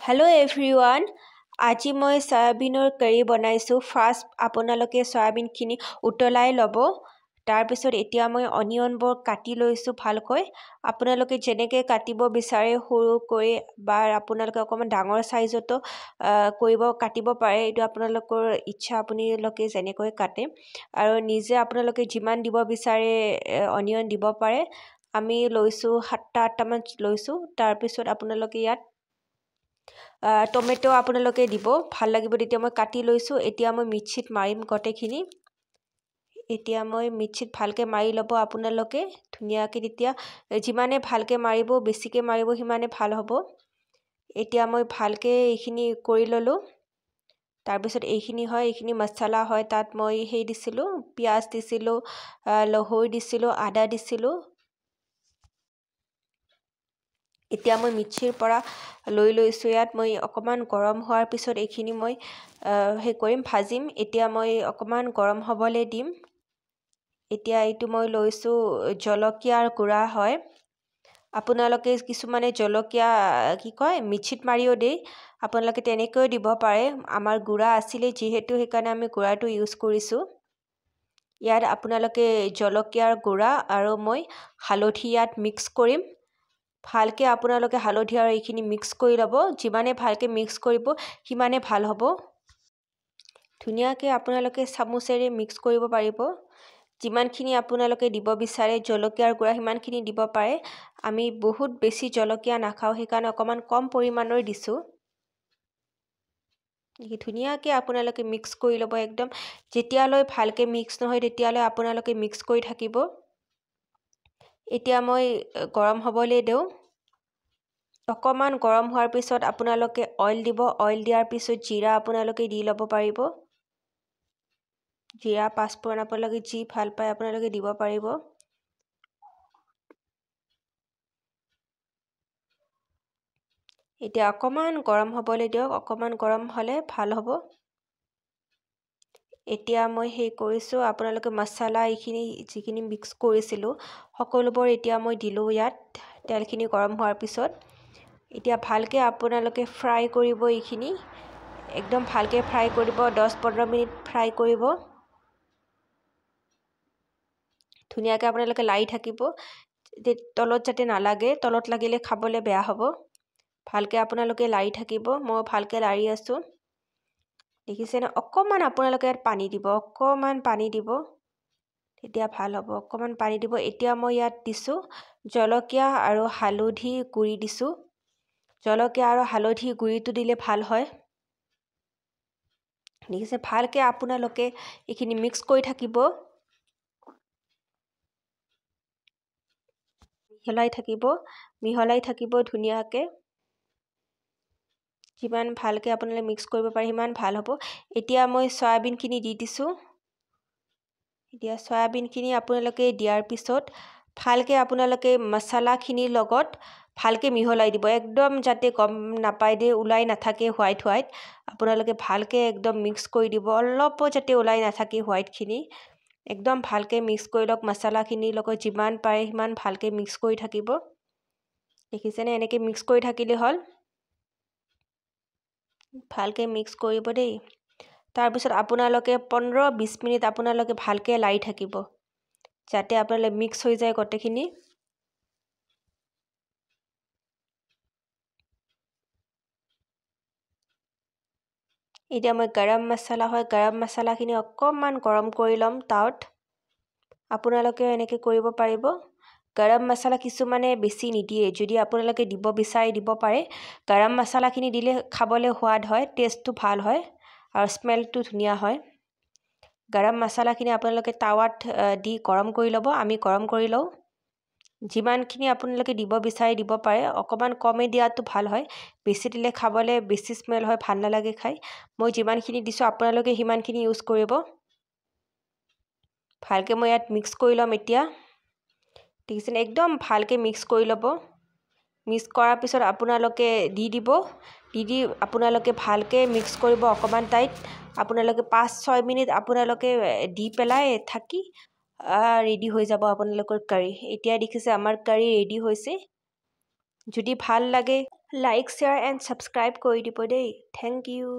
Hello everyone. আজি মই সয়াবিনৰ কাৰি বনাইছো। ফাৰ্ষ্ট আপোনালোকে সয়াবিনখিনি উতলাই ল'ব। তাৰপিছত এতিয়া মই অনিয়নবোৰ কাটি লৈছো ভালকৈ। আপোনালোকে যেনেকৈ কাটিব বিচাৰে সৰু কৰি বা আপোনালোকে অকমান ডাঙৰ সাইজতো কাটিব পাৰে। এইটো আপোনালোকৰ ইচ্ছা, আপোনালোকে যেনেকৈ কাটে আৰু নিজে আপোনালোকে যিমান দিব বিচাৰে অনিয়ন দিব পাৰে। আমি লৈছো 7-8টা মান লৈছো। তাৰপিছত আপোনালোকে ইয়াত টমেটো আপোনালোকে দিব, ভাল লাগিব তেতিয়া। মই কাটি লৈছো। এতিয়া মই মিক্সিত মাৰিম গটেখিনি। এতিয়া মই মিক্সিত ভালকে মাৰি ল'ব আপোনালোকে ধুনীয়াকৈ। তেতিয়া যিমানে ভালকে মাৰিব, বেছিকে মাৰিব, সিমানে ভাল হ'ব। এতিয়া মই ভালকে এইখিনি কৰি ল'লো। তাৰপিছত এইখিনি মছলা হয়। তাত মই দিছিলো, পিঁয়াজ দিছিলো, নহৰু দিছিলো, আদা দিছিলো। এতিয়া মই মিক্সিৰ পৰা লৈ লৈছো। ইয়াত মই অকমান গৰম হোৱাৰ পিছত এইখিনি মই ভাজিম। এতিয়া মই অকমান গৰম হ'বলৈ দিম। এতিয়া এইটো মই লৈছো জলকীয়াৰ গুড়া হয়। আপোনালোকে কিছুমানে জলকীয়া মিক্সিত মাৰিও দিয়ে। আপোনালোকে তেনেকৈও দিব পাৰে। আমাৰ গুড়া আছিলে যিহেতু, সেইকাৰণে আমি গুড়াটো ইউজ কৰিছো। ইয়াত আপোনালোকে জলকীয়াৰ গুড়া আৰু মই হালধি ইয়াত মিক্স কৰিম। ভালকে আপোনালোকে হালধি আৰু এইখিনি মিক্স কৰি ল'ব। যিমানে ভালকে মিক্স কৰিব সিমানে ভাল হ'ব। ধুনীয়াকে আপোনালোকে চামুচেৰে মিক্স কৰিব পাৰিব। যিমানখিনি আপোনালোকে দিব বিচাৰে জলকীয়াৰ গুড়া সিমানখিনি দিব পাৰে। আমি বহুত বেছি জলকীয়া নাখাওঁ, সেইকাৰণে অকমান কম পৰিমাণৰ দিছো। ধুনীয়াকে আপোনালোকে মিক্স কৰি ল'ব একদম। যেতিয়ালৈ ভালকে মিক্স নহয় তেতিয়ালৈ আপোনালোকে মিক্স কৰি থাকিব। এতিয়া মই গৰম হ'বলৈ দিওঁ। অকমান গৰম হোৱাৰ পিছত আপোনালোকে অইল দিব। অইল দিয়াৰ পিছত জিৰা আপোনালোকে দি ল'ব পাৰিব। জিৰা, পাঁচফোৰণ আপোনালোকে যি ভাল পায় আপোনালোকে দিব পাৰিব। এতিয়া অকমান গৰম হ'বলৈ দিয়ক। অকমান গৰম হ'লে ভাল হ'ব। এতিয়া মই কৰিছো, আপোনালোকে মছলা এইখিনি যিখিনি মিক্স কৰিছিলো সকলোবোৰ এতিয়া মই দিলো ইয়াত। তেলখিনি গৰম হোৱাৰ পিছত এতিয়া ভালকে আপোনালোকে ফ্ৰাই কৰিব। এইখিনি একদম ভালকে ফ্ৰাই কৰিব। 10-15 মিনিট ফ্ৰাই কৰিব। ধুনীয়াকে আপোনালোকে লাৰি থাকিব। তলত যাতে নালাগে, তলত লাগিলে খাবলৈ বেয়া হ'ব। ভালকে আপোনালোকে লাৰি থাকিব। মই ভালকে লাৰি আছো। দেখিছেনে? অকমান আপোনালোকে ইয়াত পানী দিব। অকমান পানী দিব, তেতিয়া ভাল হ'ব। অকমান পানী দিব। এতিয়া মই ইয়াত দিছো জলকীয়া আৰু হালধি গুড়ি দিছো। জলকীয়া আৰু হালধি গুড়িটো দিলে ভাল হয়। দেখিছে? ভালকে আপোনালোকে এইখিনি মিক্স কৰি থাকিব। মিহলাই থাকিব ধুনীয়াকে। যিমান ভালকে আপোনালোকে মিক্স কৰিব পাৰে সিমান ভাল হ'ব। এতিয়া মই সয়াবিনখিনি দি দিছো। এতিয়া সয়াবিনখিনি আপোনালোকে দিয়াৰ পিছত ভালকে আপোনালোকে মছলাখিনিৰ লগত ভালকে মিহলাই দিব। একদম যাতে গম নাপায় দে ওলাই নাথাকে হোৱাইট। আপোনালোকে ভালকে একদম মিক্স কৰি দিব। অলপো যাতে ওলাই নাথাকে হোৱাইটখিনি। একদম ভালকে মিক্স কৰি লওক। মছলাখিনিৰ লগত যিমান পাৰে সিমান ভালকে মিক্স কৰি থাকিব। দেখিছেনে? এনেকে মিক্স কৰি থাকিলে হ'ল। ভালকে মিক্স কৰিব দেই। তাৰপিছত আপোনালোকে 15-20 মিনিট আপোনালোকে ভালকে লাৰি থাকিব, যাতে আপোনালোকে মিক্স হৈ যায় গোটেইখিনি। এতিয়া মই গৰম মছলাখিনি অকমান গৰম কৰি ল'ম তাত। আপোনালোকে এনেকে কৰিব পাৰিব। গৰম মছলা কিছুমানে বেছি নিদিয়ে। যদি আপোনালোকে দিব বিচাৰে দিব পাৰে। গৰম মছলাখিনি দিলে খাবলৈ সোৱাদ হয়, টেষ্টটো ভাল হয় আৰু স্মেলটো ধুনীয়া হয়। গৰম মছলাখিনি আপোনালোকে টাৱাত দি গৰম কৰি ল'ব। আমি গৰম কৰি লওঁ। যিমানখিনি আপোনালোকে দিব বিচাৰে দিব পাৰে। অকমান কমে দিয়াটো ভাল হয়। বেছি দিলে খাবলৈ বেছি স্মেল হয়, ভাল নালাগে খাই। মই যিমানখিনি দিছো আপোনালোকে সিমানখিনি ইউজ কৰিব। ভালকে মই ইয়াত মিক্স কৰি ল'ম এতিয়া। দেখিছেনে? একদম ভালকে মিক্স কৰি ল'ব। মিক্স কৰাৰ পিছত আপোনালোকে দি দিব। দি আপোনালোকে ভালকে মিক্স কৰিব অকমান টাইট। আপোনালোকে 5-6 মিনিট আপোনালোকে দি পেলাই থাকি ৰেডি হৈ যাব আপোনালোকৰ কাৰি। এতিয়া দেখিছে আমাৰ কাৰি ৰেডি হৈছে। যদি ভাল লাগে লাইক শ্বেয়াৰ এণ্ড ছাবস্ক্ৰাইব কৰি দিব দেই। Thank U.